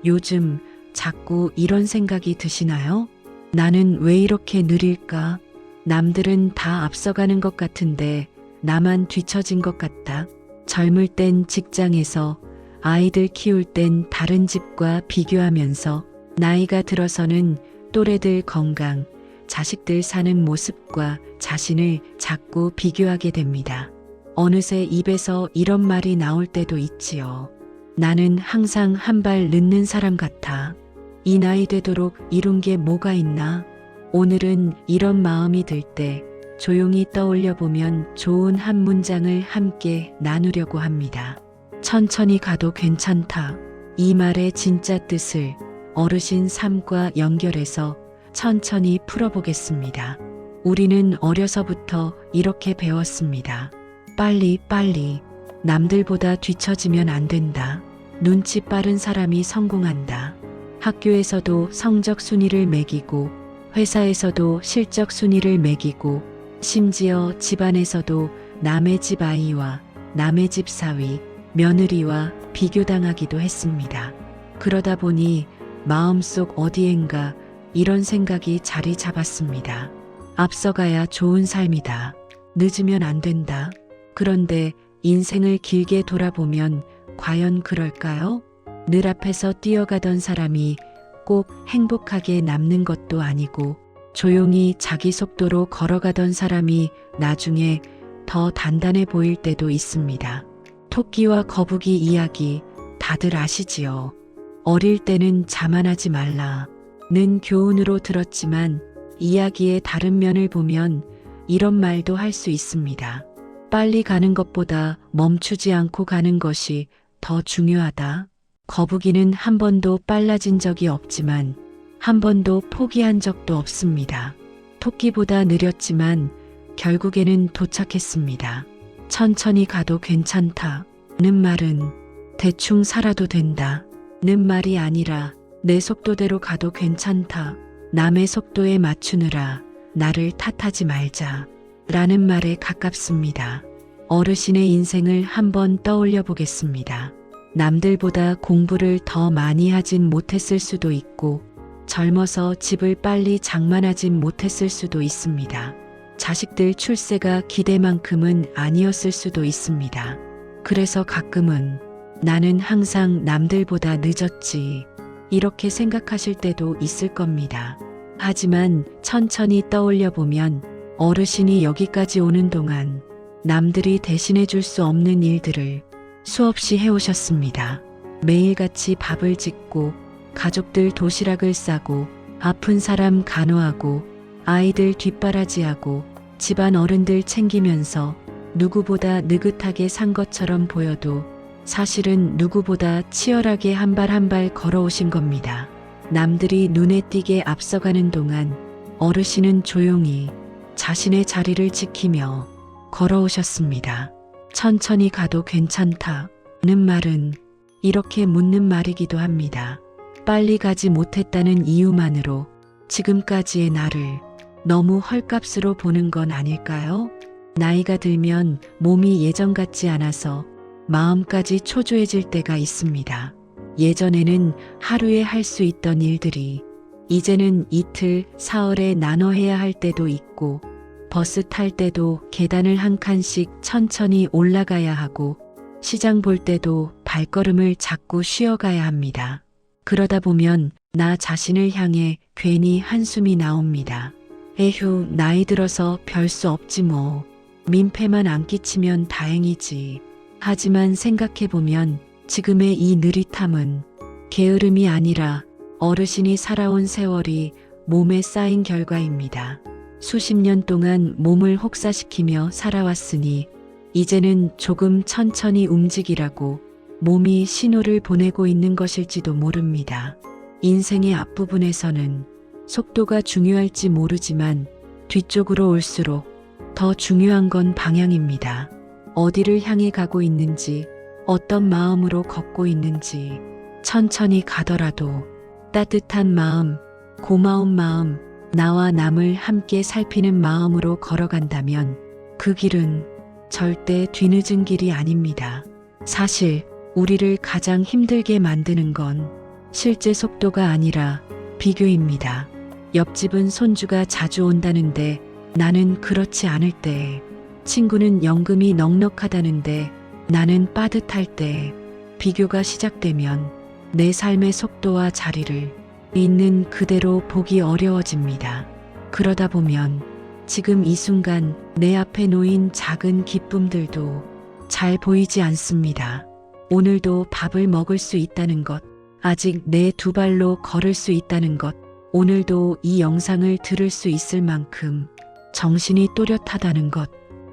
요즘 자꾸 이런 생각이 드시나요? 나는 왜 이렇게 느릴까? 남들은 다 앞서가는 것 같은데 나만 뒤처진 것 같다. 젊을 땐 직장에서, 아이들 키울 땐 다른 집과 비교하면서, 나이가 들어서는 또래들 건강, 자식들 사는 모습과 자신을 자꾸 비교하게 됩니다. 어느새 입에서 이런 말이 나올 때도 있지요. 나는 항상 한 발 늦는 사람 같아. 이 나이 되도록 이룬 게 뭐가 있나? 오늘은 이런 마음이 들 때 조용히 떠올려 보면 좋은 한 문장을 함께 나누려고 합니다. 천천히 가도 괜찮다. 이 말의 진짜 뜻을 어르신 삶과 연결해서 천천히 풀어보겠습니다. 우리는 어려서부터 이렇게 배웠습니다. 빨리. 남들보다 뒤처지면 안 된다. 눈치 빠른 사람이 성공한다. 학교에서도 성적 순위를 매기고, 회사에서도 실적 순위를 매기고, 심지어 집안에서도 남의 집 아이와 남의 집 사위, 며느리와 비교당하기도 했습니다. 그러다 보니 마음속 어디엔가 이런 생각이 자리 잡았습니다. 앞서가야 좋은 삶이다. 늦으면 안 된다. 그런데 인생을 길게 돌아보면 과연 그럴까요? 늘 앞에서 뛰어가던 사람이 꼭 행복하게 남는 것도 아니고, 조용히 자기 속도로 걸어가던 사람이 나중에 더 단단해 보일 때도 있습니다. 토끼와 거북이 이야기 다들 아시지요? 어릴 때는 자만하지 말라 는 교훈으로 들었지만, 이야기의 다른 면을 보면 이런 말도 할 수 있습니다. 빨리 가는 것보다 멈추지 않고 가는 것이 더 중요하다. 거북이는 한 번도 빨라진 적이 없지만 한 번도 포기한 적도 없습니다. 토끼보다 느렸지만 결국에는 도착했습니다. 천천히 가도 괜찮다 는 말은 대충 살아도 된다 는 말이 아니라, 내 속도대로 가도 괜찮다, 남의 속도에 맞추느라 나를 탓하지 말자 라는 말에 가깝습니다. 어르신의 인생을 한번 떠올려 보겠습니다. 남들보다 공부를 더 많이 하진 못했을 수도 있고, 젊어서 집을 빨리 장만하진 못했을 수도 있습니다. 자식들 출세가 기대만큼은 아니었을 수도 있습니다. 그래서 가끔은 나는 항상 남들보다 늦었지, 이렇게 생각하실 때도 있을 겁니다. 하지만 천천히 떠올려 보면 어르신이 여기까지 오는 동안 남들이 대신해 줄 수 없는 일들을 수없이 해오셨습니다. 매일같이 밥을 짓고, 가족들 도시락을 싸고, 아픈 사람 간호하고, 아이들 뒷바라지하고, 집안 어른들 챙기면서 누구보다 느긋하게 산 것처럼 보여도 사실은 누구보다 치열하게 한 발 한 발 걸어오신 겁니다. 남들이 눈에 띄게 앞서가는 동안 어르신은 조용히 자신의 자리를 지키며 걸어오셨습니다. 천천히 가도 괜찮다 는 말은 이렇게 묻는 말이기도 합니다. 빨리 가지 못했다는 이유만으로 지금까지의 나를 너무 헐값으로 보는 건 아닐까요? 나이가 들면 몸이 예전 같지 않아서 마음까지 초조해질 때가 있습니다. 예전에는 하루에 할 수 있던 일들이 이제는 이틀, 사흘에 나눠 해야 할 때도 있고, 버스 탈 때도 계단을 한 칸씩 천천히 올라가야 하고, 시장 볼 때도 발걸음을 자꾸 쉬어가야 합니다. 그러다 보면 나 자신을 향해 괜히 한숨이 나옵니다. 에휴, 나이 들어서 별 수 없지 뭐. 민폐만 안 끼치면 다행이지. 하지만 생각해보면 지금의 이 느릿함은 게으름이 아니라 어르신이 살아온 세월이 몸에 쌓인 결과입니다. 수십 년 동안 몸을 혹사시키며 살아왔으니 이제는 조금 천천히 움직이라고 몸이 신호를 보내고 있는 것일지도 모릅니다. 인생의 앞부분에서는 속도가 중요할지 모르지만 뒤쪽으로 올수록 더 중요한 건 방향입니다. 어디를 향해 가고 있는지, 어떤 마음으로 걷고 있는지, 천천히 가더라도 따뜻한 마음, 고마운 마음, 나와 남을 함께 살피는 마음으로 걸어간다면 그 길은 절대 뒤늦은 길이 아닙니다. 사실 우리를 가장 힘들게 만드는 건 실제 속도가 아니라 비교입니다. 옆집은 손주가 자주 온다는데 나는 그렇지 않을 때, 친구는 연금이 넉넉하다는데 나는 빠듯할 때, 비교가 시작되면 내 삶의 속도와 자리를 있는 그대로 보기 어려워집니다. 그러다 보면 지금 이 순간 내 앞에 놓인 작은 기쁨들도 잘 보이지 않습니다. 오늘도 밥을 먹을 수 있다는 것, 아직 내 두 발로 걸을 수 있다는 것, 오늘도 이 영상을 들을 수 있을 만큼 정신이 또렷하다는 것,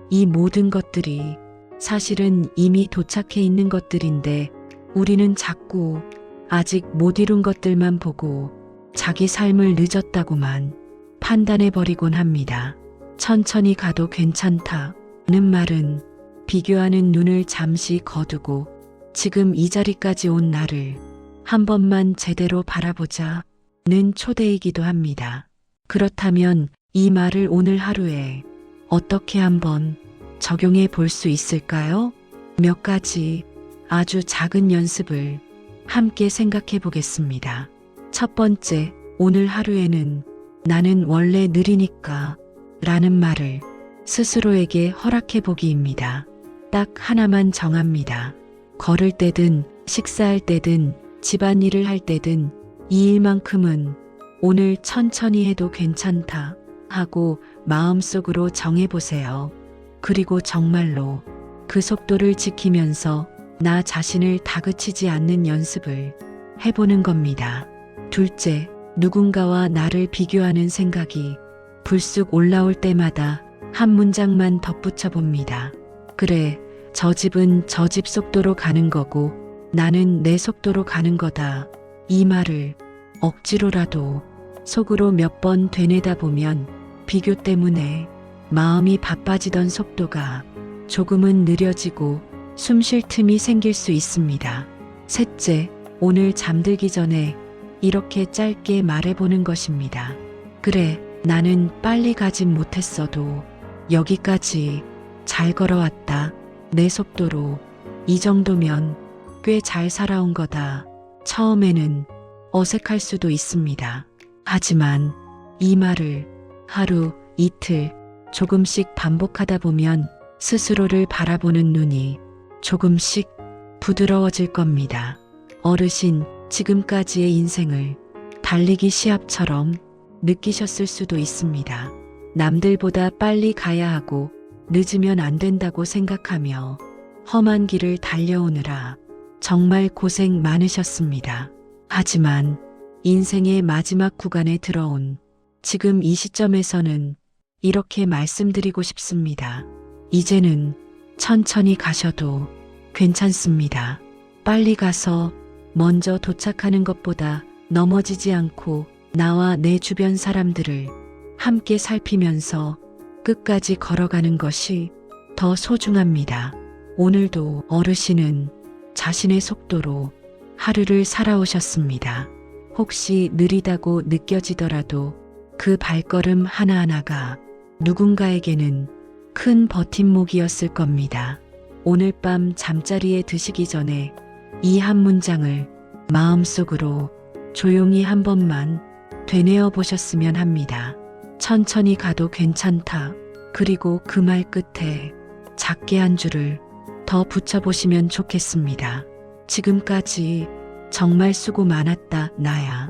이 모든 것들이 사실은 이미 도착해 있는 것들인데 우리는 자꾸 아직 못 이룬 것들만 보고 자기 삶을 늦었다고만 판단해버리곤 합니다. 천천히 가도 괜찮다는 말은 비교하는 눈을 잠시 거두고 지금 이 자리까지 온 나를 한 번만 제대로 바라보자는 초대이기도 합니다. 그렇다면 이 말을 오늘 하루에 어떻게 한번 적용해 볼 수 있을까요? 몇 가지 아주 작은 연습을 함께 생각해 보겠습니다. 첫 번째, 오늘 하루에는 나는 원래 느리니까 라는 말을 스스로에게 허락해 보기입니다. 딱 하나만 정합니다. 걸을 때든 식사할 때든 집안일을 할 때든 이 일만큼은 오늘 천천히 해도 괜찮다 하고 마음속으로 정해보세요. 그리고 정말로 그 속도를 지키면서 나 자신을 다그치지 않는 연습을 해보는 겁니다. 둘째, 누군가와 나를 비교하는 생각이 불쑥 올라올 때마다 한 문장만 덧붙여 봅니다. 그래, 저 집은 저 집 속도로 가는 거고 나는 내 속도로 가는 거다. 이 말을 억지로라도 속으로 몇 번 되뇌다 보면 비교 때문에 마음이 바빠지던 속도가 조금은 느려지고 숨 쉴 틈이 생길 수 있습니다. 셋째, 오늘 잠들기 전에 이렇게 짧게 말해보는 것입니다. 그래, 나는 빨리 가진 못했어도 여기까지 잘 걸어왔다. 내 속도로 이 정도면 꽤 잘 살아온 거다. 처음에는 어색할 수도 있습니다. 하지만 이 말을 하루, 이틀, 조금씩 반복하다 보면 스스로를 바라보는 눈이 조금씩 부드러워질 겁니다. 어르신, 지금까지의 인생을 달리기 시합처럼 느끼셨을 수도 있습니다. 남들보다 빨리 가야 하고 늦으면 안 된다고 생각하며 험한 길을 달려오느라 정말 고생 많으셨습니다. 하지만 인생의 마지막 구간에 들어온 지금 이 시점에서는 이렇게 말씀드리고 싶습니다. 이제는 천천히 가셔도 괜찮습니다. 빨리 가서 먼저 도착하는 것보다 넘어지지 않고 나와 내 주변 사람들을 함께 살피면서 끝까지 걸어가는 것이 더 소중합니다. 오늘도 어르신은 자신의 속도로 하루를 살아오셨습니다. 혹시 느리다고 느껴지더라도 그 발걸음 하나하나가 누군가에게는 큰 버팀목이었을 겁니다. 오늘 밤 잠자리에 드시기 전에 이 한 문장을 마음속으로 조용히 한 번만 되뇌어 보셨으면 합니다. 천천히 가도 괜찮다. 그리고 그 말 끝에 작게 한 줄을 더 붙여보시면 좋겠습니다. 지금까지 정말 수고 많았다, 나야.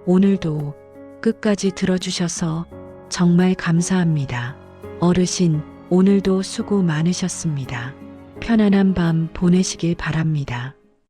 오늘도 끝까지 들어주셔서 정말 감사합니다. 어르신, 오늘도 수고 많으셨습니다. 편안한 밤 보내시길 바랍니다.